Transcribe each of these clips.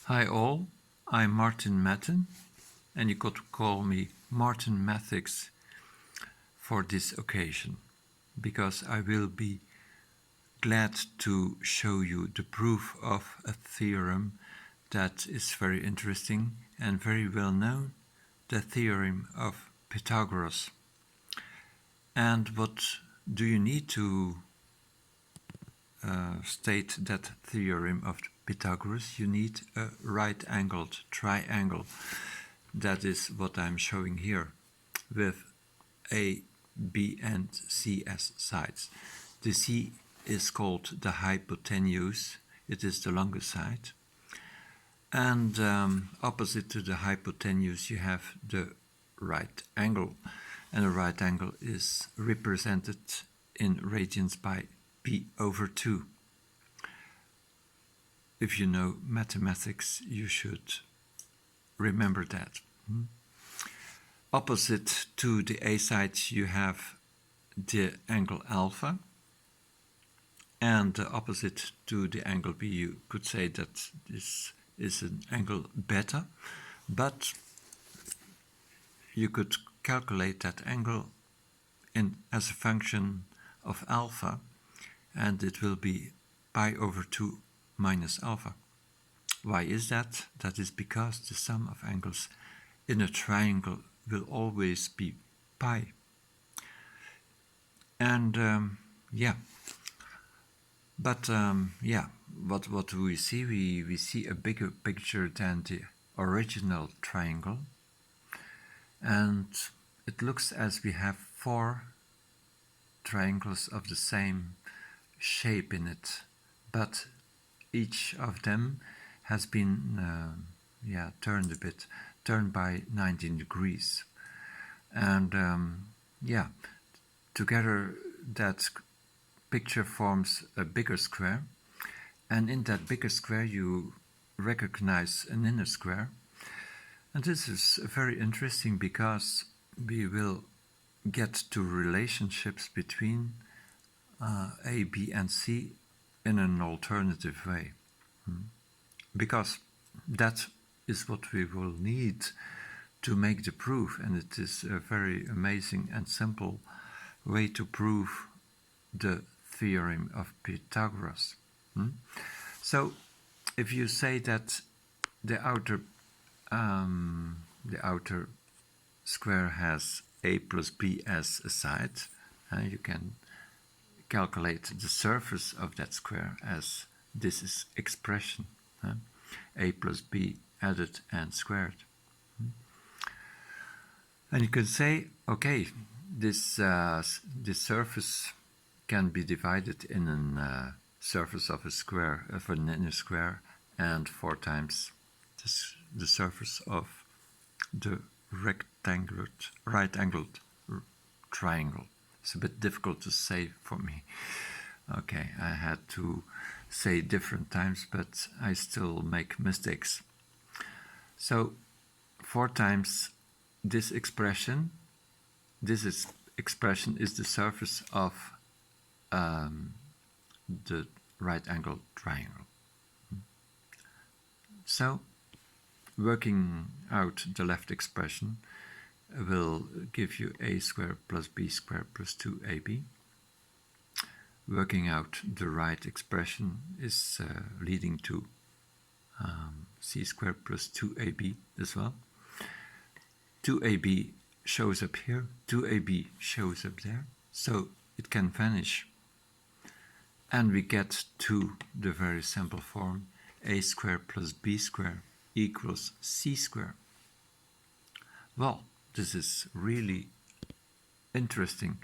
Hi all, I'm MartinMathics, and you could call me MartinMathics for this occasion, because I will be glad to show you the proof of a theorem that is very interesting and very well known, the theorem of Pythagoras. And what do you need to state that theorem of Pythagoras? You need a right-angled triangle. That is what I'm showing here, with A, B and C as sides. The C is called the hypotenuse. It is the longest side. And opposite to the hypotenuse you have the right angle. And the right angle is represented in radians by p over 2. If you know mathematics, you should remember that. Opposite to the A side you have the angle alpha, and opposite to the angle B you could say that this is an angle beta, but you could calculate that angle as a function of alpha, and it will be pi over 2 minus alpha. Why is that? That is because the sum of angles in a triangle will always be pi. And what do we see? We see a bigger picture than the original triangle, and it looks as we have 4 triangles of the same shape in it, but each of them has been turned by 19 degrees, and together that picture forms a bigger square, and in that bigger square you recognize an inner square. And this is very interesting because we will get to relationships between A, B and C in an alternative way, because that is what we will need to make the proof, and it is a very amazing and simple way to prove the theorem of Pythagoras. So if you say that the outer square has A plus B as a side, you can calculate the surface of that square as this is expression, A plus B added and squared. And you can say, okay, this surface can be divided in a surface of a square, of an inner square, and 4 times the surface of the right-angled triangle. It's a bit difficult to say for me. Okay, I had to say different times, but I still make mistakes. So 4 times this expression is the surface of the right-angled triangle. So working out the left expression will give you a squared plus b squared plus 2ab. Working out the right expression is leading to c squared plus 2ab as well. 2ab shows up here, 2ab shows up there, so it can vanish. And we get to the very simple form a squared plus b squared equals c squared. Well, this is really interesting.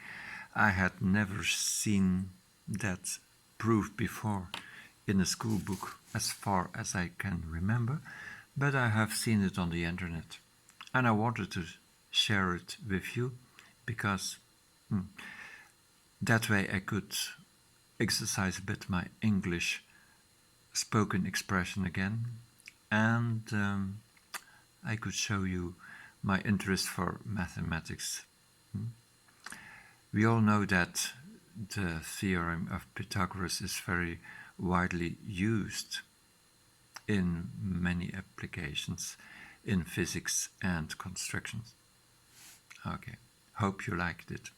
I had never seen that proof before in a school book as far as I can remember, but I have seen it on the internet, and I wanted to share it with you because that way I could exercise a bit my English spoken expression again, and I could show you my interest for mathematics. We all know that the theorem of Pythagoras is very widely used in many applications in physics and constructions. Okay, hope you liked it.